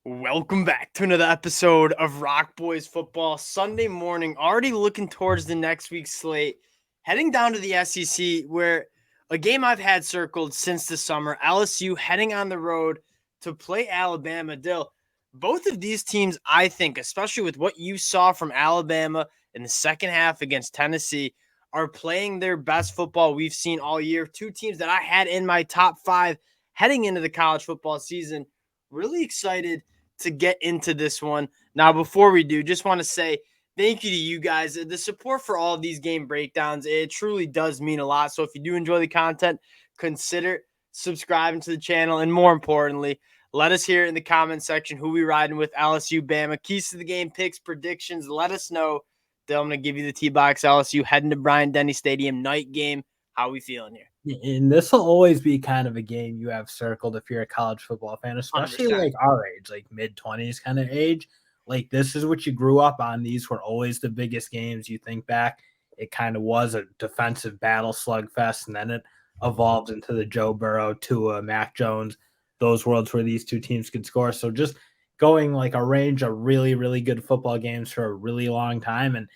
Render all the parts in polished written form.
Welcome back to another episode of Rock Boys Football. Sunday morning, already looking towards the next week's slate, heading down to the SEC, where a game I've had circled since the summer, LSU heading on the road to play Alabama. Dill, both of these teams, I think, especially with what you saw from Alabama in the second half against Tennessee, are playing their best football we've seen all year. Two teams that I had in my top five heading into the college football season. Really excited to get into this one. Now, before we do, just want to say thank you to you guys. The support for all of these game breakdowns, it truly does mean a lot. So if you do enjoy the content, consider subscribing to the channel. And more importantly, let us hear in the comment section who we riding with, LSU, Bama, keys to the game, picks, predictions. Let us know. Then I'm going to give you the T-Box LSU heading to Bryant-Denny Stadium night game. How we feeling here? And this will always be kind of a game you have circled if you're a college football fan, especially 100%. like our age, like mid-20s kind of age. Like this is what you grew up on. These were always the biggest games. You think back, it kind of was a defensive battle slugfest, and then it evolved into the Joe Burrow, Tua, Mac Jones, those worlds where these two teams could score. So just going like a range of really, really good football games for a really long time. And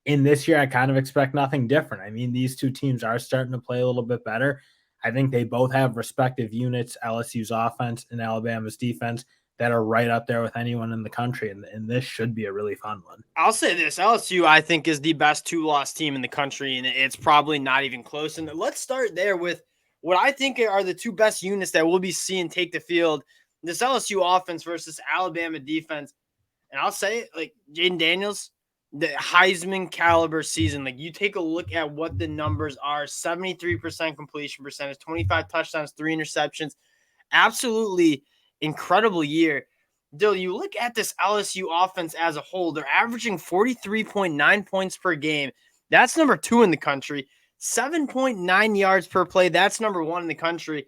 in this year, I kind of expect nothing different. I mean, these two teams are starting to play a little bit better. I think they both have respective units, LSU's offense and Alabama's defense, that are right up there with anyone in the country. And this should be a really fun one. I'll say this. LSU, I think, is the best two-loss team in the country, and it's probably not even close. And let's start there with what I think are the two best units that we'll be seeing take the field, this LSU offense versus Alabama defense. And I'll say it, like Jaden Daniels, the Heisman caliber season. Like you take a look at what the numbers are: 73% completion percentage, 25 touchdowns, 3 interceptions. Absolutely incredible year. Dill, you look at this LSU offense as a whole, they're averaging 43.9 points per game. That's number 2 in the country. 7.9 yards per play. That's number 1 in the country.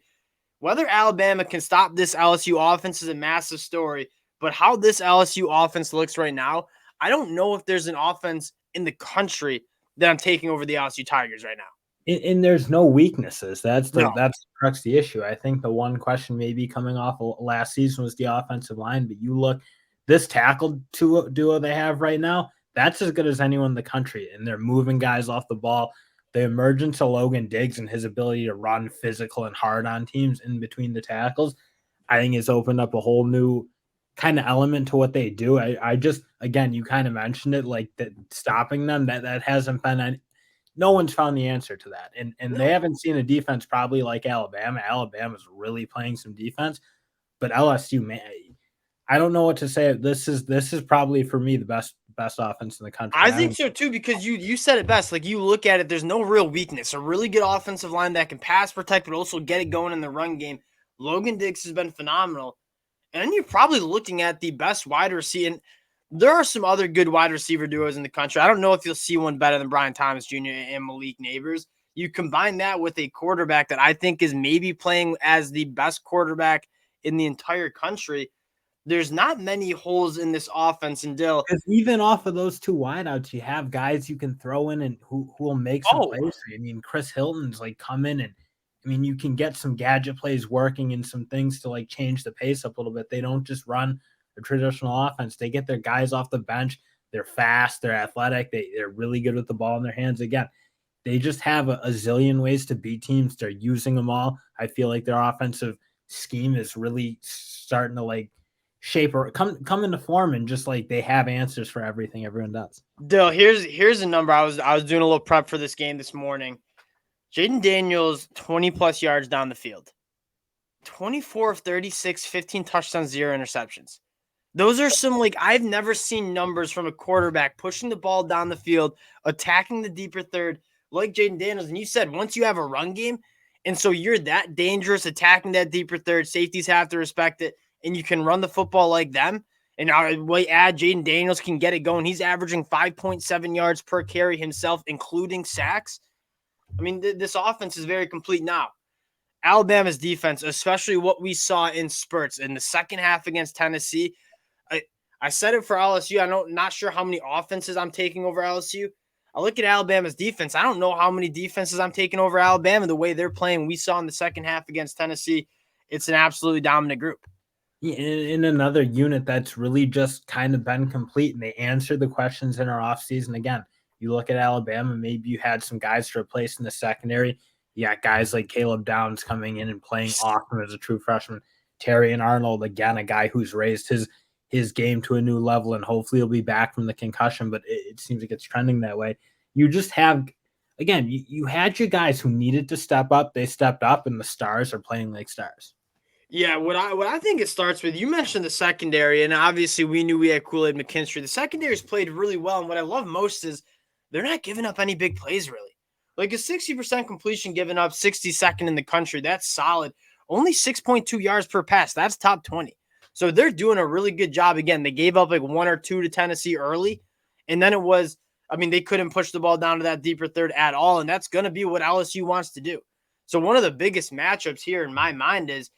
Whether Alabama can stop this LSU offense is a massive story, but how this LSU offense looks right now, I don't know if there's an offense in the country that I'm taking over the LSU Tigers right now. And there's no weaknesses. That's No. the issue. I think the one question maybe coming off last season was the offensive line, but you look, this tackle duo they have right now, that's as good as anyone in the country, and they're moving guys off the ball. The emergence of Logan Diggs and his ability to run physical and hard on teams in between the tackles, I think has opened up a whole new kind of element to what they do. I just, again, you kind of mentioned it, like that stopping them, that hasn't been no one's found the answer to that. And they haven't seen a defense probably like Alabama. Alabama's really playing some defense, but LSU, man, I don't know what to say. This is probably for me the best offense in the country. I think so too, because you said it best. Like you look at it, there's no real weakness. A really good offensive line that can pass protect, but also get it going in the run game. Logan Diggs has been phenomenal. And then you're probably looking at the best wide receiver. And there are some other good wide receiver duos in the country. I don't know if you'll see one better than Brian Thomas Jr. and Malik Neighbors. You combine that with a quarterback that I think is maybe playing as the best quarterback in the entire country. There's not many holes in this offense. And Dill, even off of those two wideouts, you have guys you can throw in and who will make some plays for you. I mean, Chris Hilton's like come in and I mean, you can get some gadget plays working and some things to like change the pace up a little bit. They don't just run a traditional offense. They get their guys off the bench. They're fast. They're athletic. They're really good with the ball in their hands. Again, they just have a zillion ways to beat teams. They're using them all. I feel like their offensive scheme is really starting to like shape or come into form, and just like they have answers for everything everyone does. Dill, here's a number. I was doing a little prep for this game this morning. Jaden Daniels, 20 plus yards down the field. 24 of 36, 15 touchdowns, 0 interceptions. Those are some, like, I've never seen numbers from a quarterback pushing the ball down the field, attacking the deeper third, like Jaden Daniels. And you said once you have a run game, and so you're that dangerous attacking that deeper third, safeties have to respect it, and you can run the football like them. And I add Jaden Daniels can get it going. He's averaging 5.7 yards per carry himself, including sacks. I mean, this offense is very complete now. Alabama's defense, especially what we saw in spurts in the second half against Tennessee. I said it for LSU. I'm not sure how many offenses I'm taking over LSU. I look at Alabama's defense. I don't know how many defenses I'm taking over Alabama the way they're playing. We saw in the second half against Tennessee. It's an absolutely dominant group. In another unit that's really just kind of been complete, and they answer the questions in our offseason. Again, you look at Alabama, maybe you had some guys to replace in the secondary. You got guys like Caleb Downs coming in and playing awesome as a true freshman. Terry and Arnold, again, a guy who's raised his game to a new level, and hopefully he'll be back from the concussion, but it seems like it's trending that way. You just have, again, you had your guys who needed to step up. They stepped up, and the stars are playing like stars. Yeah, what I think it starts with, you mentioned the secondary, and obviously we knew we had Kool-Aid McKinstry. The secondary's played really well, and what I love most is they're not giving up any big plays, really. Like a 60% completion given up, 62nd in the country. That's solid. Only 6.2 yards per pass. That's top 20. So they're doing a really good job. Again, they gave up like 1 or 2 to Tennessee early, and then it was, I mean, they couldn't push the ball down to that deeper third at all, and that's going to be what LSU wants to do. So one of the biggest matchups here in my mind is,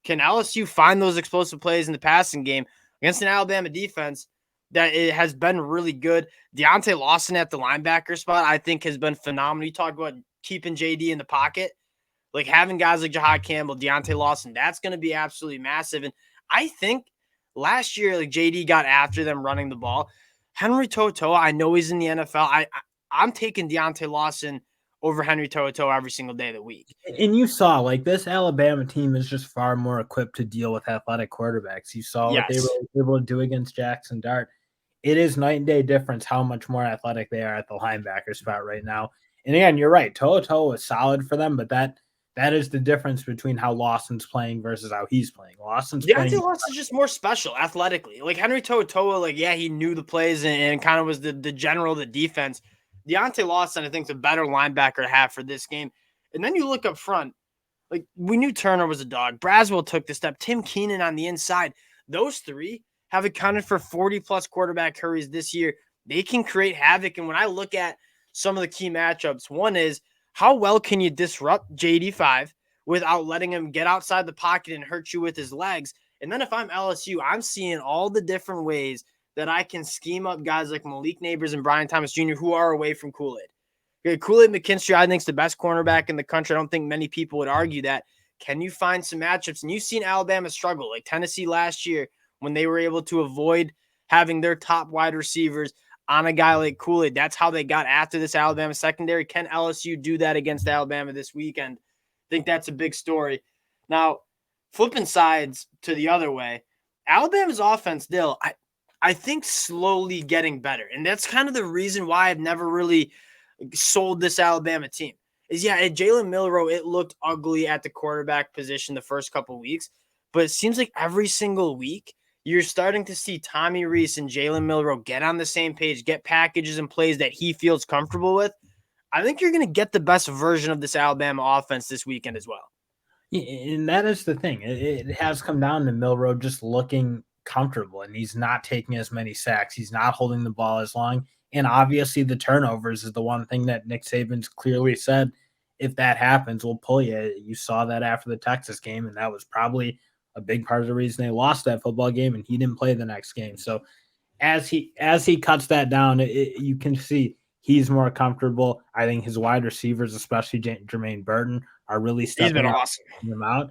can LSU find those explosive plays in the passing game against an Alabama defense that it has been really good? Deontay Lawson at the linebacker spot, I think, has been phenomenal. You talk about keeping JD in the pocket, like having guys like Jahad Campbell, Deontay Lawson, that's going to be absolutely massive. And I think last year, like JD got after them running the ball. Henry To'oTo'o, I know he's in the NFL. I'm taking Deontay Lawson over Henry To'oTo'o every single day of the week. And you saw, like, this Alabama team is just far more equipped to deal with athletic quarterbacks. You saw what they Yes. were able to do against Jackson Dart. It is night and day difference how much more athletic they are at the linebacker spot right now. And again, you're right. To'oTo'o is solid for them, but that is the difference between how Lawson's playing versus how he's playing. Lawson's Deontay playing. Lawson is just more special athletically. Like Henry To'oTo'o, like, yeah, he knew the plays and kind of was the general of the defense. Deontay Lawson, I think, is a better linebacker to have for this game. And then you look up front, like we knew Turner was a dog. Braswell took the step. Tim Keenan on the inside. Those three have accounted for 40 plus quarterback hurries this year. They can create havoc. And when I look at some of the key matchups, one is how well can you disrupt JD5 without letting him get outside the pocket and hurt you with his legs? And then if I'm LSU, I'm seeing all the different ways that I can scheme up guys like Malik Neighbors and Brian Thomas Jr. who are away from Kool-Aid. Okay, Kool-Aid McKinstry, I think, is the best cornerback in the country. I don't think many people would argue that. Can you find some matchups? And you've seen Alabama struggle, like Tennessee last year when they were able to avoid having their top wide receivers on a guy like Kool-Aid. That's how they got after this Alabama secondary. Can LSU do that against Alabama this weekend? I think that's a big story. Now, flipping sides to the other way, Alabama's offense still, I think, slowly getting better. And that's kind of the reason why I've never really sold this Alabama team. Is, yeah, at Jalen Milroe, it looked ugly at the quarterback position the first couple of weeks, but it seems like every single week you're starting to see Tommy Rees and Jalen Milroe get on the same page, get packages and plays that he feels comfortable with. I think you're going to get the best version of this Alabama offense this weekend as well. And that is the thing. It has come down to Milroe just looking comfortable, and he's not taking as many sacks. He's not holding the ball as long. And obviously, the turnovers is the one thing that Nick Saban's clearly said, if that happens, we'll pull you. You saw that after the Texas game, and that was probably a big part of the reason they lost that football game, and he didn't play the next game. So as he cuts that down, you can see he's more comfortable. I think his wide receivers, especially Jermaine Burton, are really He's been stepping up, awesome. him out.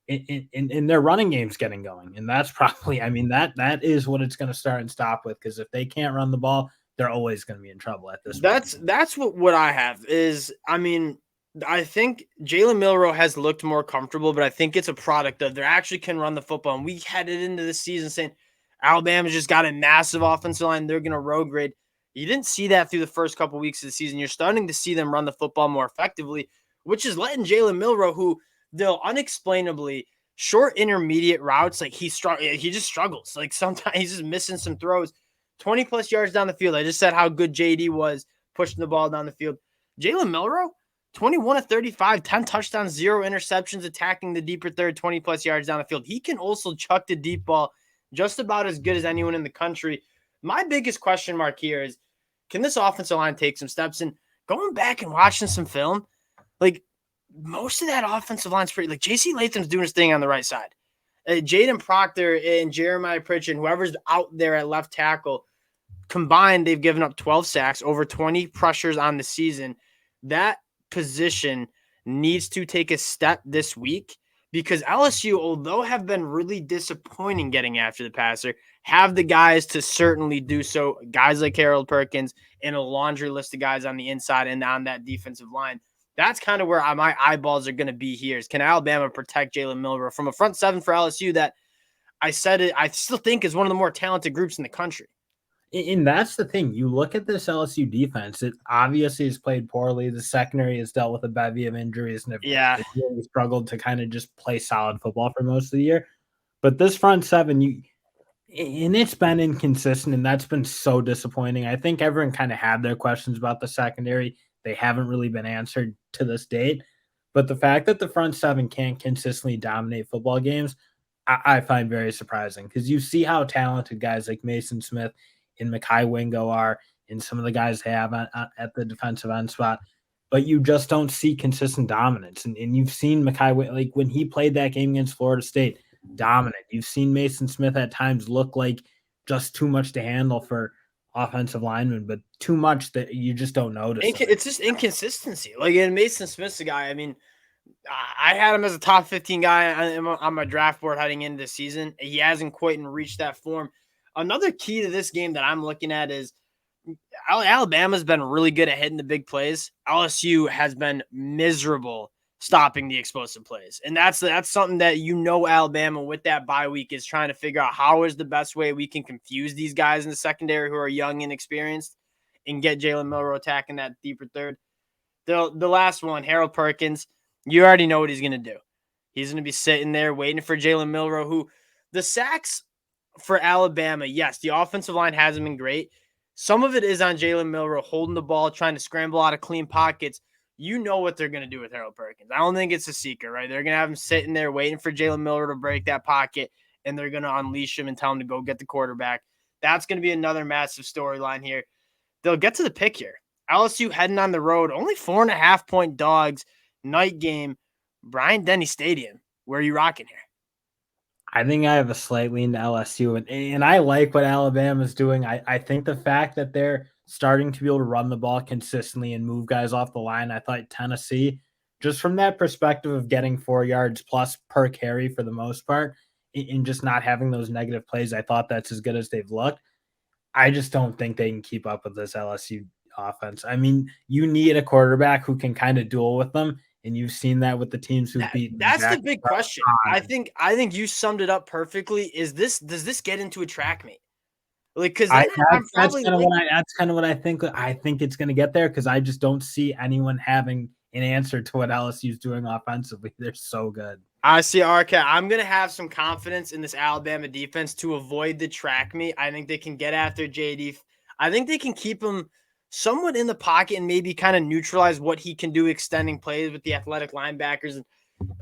And their running game's getting going. And that's probably, I mean, that is what it's going to start and stop with, because if they can't run the ball, they're always going to be in trouble at this point. That's what I have is, I mean, I think Jalen Milroe has looked more comfortable, but I think it's a product of they actually can run the football. And we headed into the season saying Alabama's just got a massive offensive line. They're going to road grade. You didn't see that through the first couple of weeks of the season. You're starting to see them run the football more effectively, which is letting Jalen Milroe, who they'll unexplainably short intermediate routes, like he just struggles. Like sometimes he's just missing some throws. 20 plus yards down the field. I just said how good JD was pushing the ball down the field. Jalen Milroe, 21 of 35, 10 touchdowns, 0 interceptions, attacking the deeper third, 20 plus yards down the field. He can also chuck the deep ball just about as good as anyone in the country. My biggest question mark here is, can this offensive line take some steps? And going back and watching some film, like most of that offensive line's pretty, like JC Latham's doing his thing on the right side. Jaden Proctor and Jeremiah Pritchett, whoever's out there at left tackle, combined, they've given up 12 sacks, over 20 pressures on the season. That position needs to take a step this week because LSU, although have been really disappointing getting after the passer, have the guys to certainly do so. Guys like Harold Perkins and a laundry list of guys on the inside and on that defensive line. That's kind of where my eyeballs are going to be here. Is can Alabama protect Jalen Milroe from a front seven for LSU that I still think is one of the more talented groups in the country? And that's the thing. You look at this LSU defense, it obviously has played poorly. The secondary has dealt with a bevy of injuries and Yeah. they've really struggled to kind of just play solid football for most of the year. But this front seven, and it's been inconsistent, and that's been so disappointing. I think everyone kind of had their questions about the secondary. They haven't really been answered to this date. But the fact that the front seven can't consistently dominate football games, I find very surprising because you see how talented guys like Mason Smith and Mekhi Wingo are, and some of the guys they have at the defensive end spot, but you just don't see consistent dominance. And you've seen Mekhi, like when he played that game against Florida State, dominant. You've seen Mason Smith at times look like just too much to handle for offensive linemen, but too much that you just don't notice. It's just inconsistency. Like, and Mason Smith's a guy. I mean, I had him as a top 15 guy on my draft board heading into the season. He hasn't quite reached that form. Another key to this game that I'm looking at is Alabama's been really good at hitting the big plays. LSU has been miserable stopping the explosive plays. And that's something that Alabama with that bye week is trying to figure out how is the best way we can confuse these guys in the secondary who are young and experienced and get Jalen Milroe attacking that deeper third. The last one, Harold Perkins, you already know what he's going to do. He's going to be sitting there waiting for Jalen Milroe, who the sacks for Alabama, yes, the offensive line hasn't been great. Some of it is on Jalen Milroe holding the ball, trying to scramble out of clean pockets. You know what they're going to do with Harold Perkins. I don't think it's a secret, right? They're going to have him sitting there waiting for Jalen Milroe to break that pocket, and they're going to unleash him and tell him to go get the quarterback. That's going to be another massive storyline here. They'll get to the pick here. LSU heading on the road, only 4.5-point dogs, night game, Bryant-Denny Stadium. Where are you rocking here? I think I have a slight lean to LSU, and I like what Alabama's doing. I think the fact that they're starting to be able to run the ball consistently and move guys off the line, I thought Tennessee, just from that perspective of getting 4 yards plus per carry for the most part, and just not having those negative plays, I thought that's as good as they've looked. I just don't think they can keep up with this LSU offense. I mean, you need a quarterback who can kind of duel with them, and you've seen that with the teams who've beaten. That's the big question. I think you summed it up perfectly. Does this get into a track meet? Like, because that's kind of what I think. I think it's going to get there because I just don't see anyone having an answer to what LSU's doing offensively. They're so good. I see, RK. I'm going to have some confidence in this Alabama defense to avoid the track meet. I think they can get after JD. I think they can keep him somewhat in the pocket and maybe kind of neutralize what he can do extending plays with the athletic linebackers.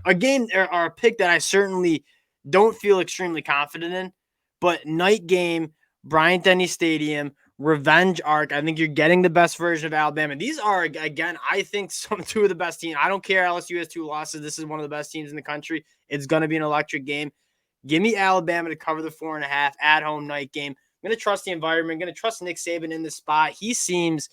A game or a pick that I certainly don't feel extremely confident in, but night game, Bryant-Denny Stadium, revenge arc. I think you're getting the best version of Alabama. These are, again, I think two of the best teams. I don't care LSU has 2 losses. This is one of the best teams in the country. It's going to be an electric game. Give me Alabama to cover the 4.5 at home night game. I'm going to trust the environment. I'm going to trust Nick Saban in this spot. He seems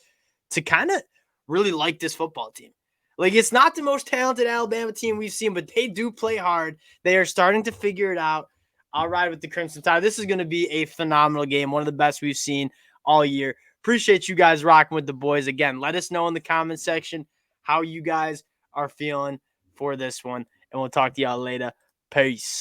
to kind of really like this football team. Like, it's not the most talented Alabama team we've seen, but they do play hard. They are starting to figure it out. I'll ride with the Crimson Tide. This is going to be a phenomenal game, one of the best we've seen all year. Appreciate you guys rocking with the boys. Again, let us know in the comment section how you guys are feeling for this one, and we'll talk to y'all later. Peace.